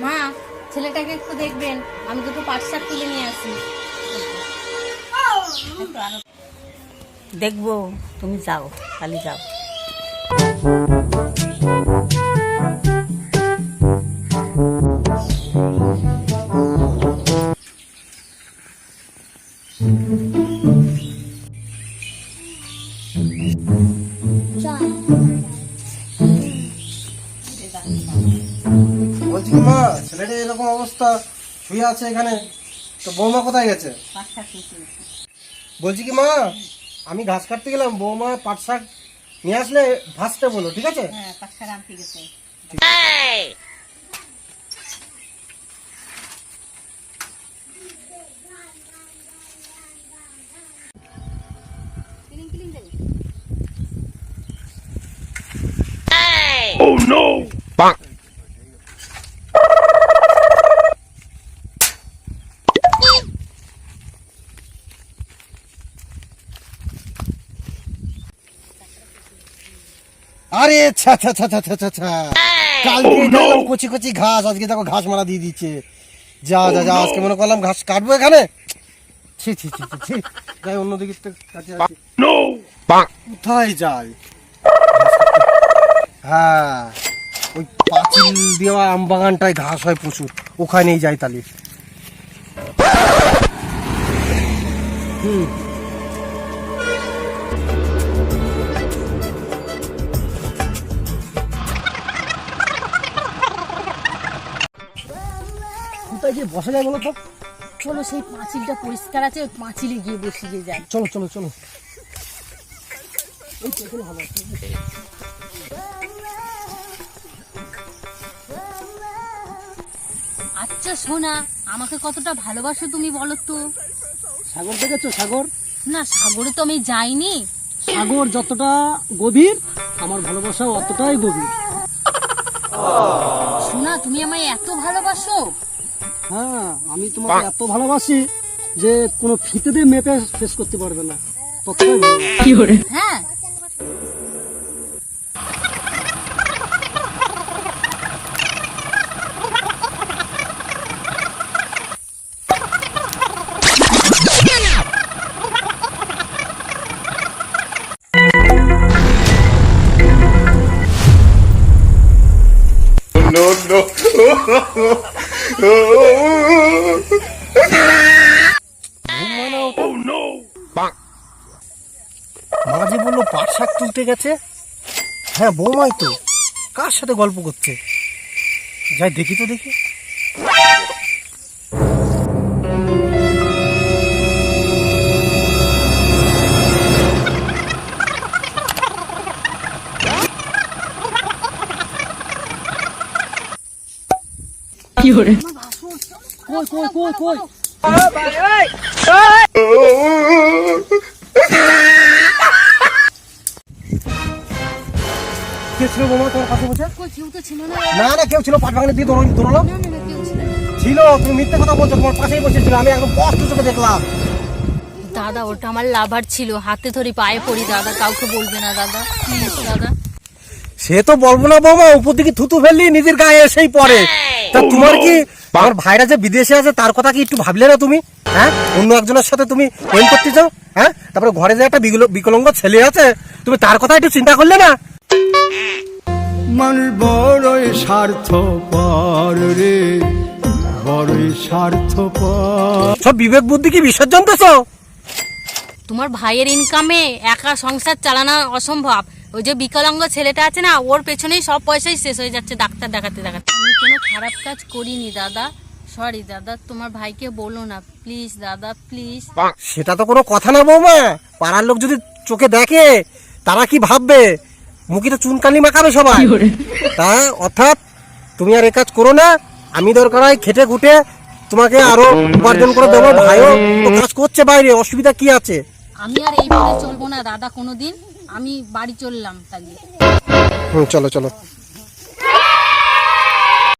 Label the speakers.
Speaker 1: মা, ছেলেটাকে একটু দেখবেন, আমি দুটো পাট শাক তুলে নিয়ে আসি।
Speaker 2: দেখবো, তুমি যাও, খালি যাও।
Speaker 3: বলছি কি মা, ছেলেটা এরকম অবস্থা শুয়ে আছে এখানে, তো বৌমা কোথায় গেছে? বলছি কি মা, আমি ঘাস কাটতে গেলাম, বৌমা পাট শাক নিয়ে আসলে ভাজতে বলো, ঠিক আছে?
Speaker 2: হ্যাঁ, পাট শাক আনতে গেছে।
Speaker 4: Oh no! Bonk.
Speaker 3: আরে ছা ছা ছা ছা ছা ছা, কালকে দেখলাম কচি কচি ঘাস, আজকে দেখো ঘাস মারা দিয়ে দিচ্ছে। যা যা যা, আজকে মনে করলাম ঘাস কাটবো এখানে, ছি ছি ছি ছি, যাই অন্যদিকে কাছে আসি।
Speaker 4: No! Bonk.
Speaker 3: কোথায় যাই? হ্যাঁ, ওই পাঁচিল দেওয়া আম বাগানটায় ঘাস হয় প্রচুর, ওখানেই যাই তাহলে। কোথায় গিয়ে বসা যায় বলো তো?
Speaker 1: চলো, সেই পাঁচিলটা পরিষ্কার আছে, ওই পাঁচিলে গিয়ে বসিয়ে যায়।
Speaker 3: চলো চলো চলো। এই তো এখানে ভালো আছে।
Speaker 1: আচ্ছা সোনা, আমাকে কতটা ভালোবাসো তুমি বলো তো?
Speaker 5: সাগর দেখেছো? সাগর,
Speaker 1: না, সাগরে তো আমি যাইনি।
Speaker 5: সাগর যতটা গভীর, আমার ভালোবাসাও অতটাই গভীর।
Speaker 1: সোনা, তুমি আমায় এত ভালোবাসো?
Speaker 5: হ্যাঁ, আমি তোমাকে এত ভালোবাসি যে কোনো ফিতেতে মেপে শেষ করতে পারবে না, ততটাই ভালোবাসি।
Speaker 1: হ্যাঁ।
Speaker 4: No, no. Oh no! Bonk.
Speaker 3: মা যে বললো পাট শাক তুলতে গেছে, হ্যাঁ বৌমাই তো, কার সাথে গল্প করছে? যাই দেখি তো দেখি।
Speaker 5: কই কই কই কই?
Speaker 3: কে ছিল বৌমা তোমার পাশে বসে?
Speaker 1: কই, কেউ তো ছিল না।
Speaker 3: না না, কেউ ছিল, পাট বাগানে দিয়ে দৌড়ালো।
Speaker 1: না না না, কেউ ছিল না।
Speaker 3: ছিল, তুমি মিথ্যে কথা বলছো, তোমার পাশেই বসেছিল, আমি একদম স্পষ্ট চোখে দেখলাম।
Speaker 1: দাদা, ওটা আমার লাভার ছিল, হাতে ধরি পায়ে পড়ি দাদা, কাউকে বলবে না দাদা, প্লিজ দাদা।
Speaker 3: সে তো বলবো না বৌমা, উপর দিকে থুতু ফেললি নিজের গায়ে এসেই পড়ে। তা তোমার কি, আমার ভাইরা যে বিদেশে আছে তার কথা কি একটু ভাবলে না তুমি? হ্যাঁ, অন্য একজনের সাথে তুমি প্রেম করতে চাও? হ্যাঁ, তারপরে ঘরে যে একটা বিকলাঙ্গ ছেলে আছে, তুমি তার কথা একটু চিন্তা করলে না?
Speaker 6: মানুষ বড়ই স্বার্থপর রে, বড়ই স্বার্থপর।
Speaker 3: সব বিবেক বুদ্ধি কি বিসর্জন দিছো?
Speaker 1: তোমার ভাইয়ের ইনকামে একা সংসার চালানো অসম্ভব। ওই যে বিকলাঙ্গ ছেলেটা আছে না, ওর পেছনেই সব পয়সাই শেষ হয়ে যাচ্ছে ডাক্তার দেখাতে দেখাতে। আমি কোনো খারাপ কাজ করিনি দাদা, সরি দাদা, তোমার ভাইকে বলো না প্লিজ দাদা, প্লিজ।
Speaker 3: সেটা তো কোনো কথা না বৌমা, পাড়ার লোক যদি চোখে দেখে তারা কি ভাববে? মুখে তো চুনকালি মাখাবে সবাই। তা অর্থাৎ তুমি আর এ কাজ করো না, আমি দরকার হয় খেটে খুটে তোমাকে আরো উপার্জন করে দেবো। ভাইও তো কাজ করছে বাইরে, অসুবিধা কি আছে?
Speaker 1: আমি আর এইভাবে চলবো না দাদা কোনোদিন, আমি বাড়ি চললাম তাহলে।
Speaker 3: চলো চলো।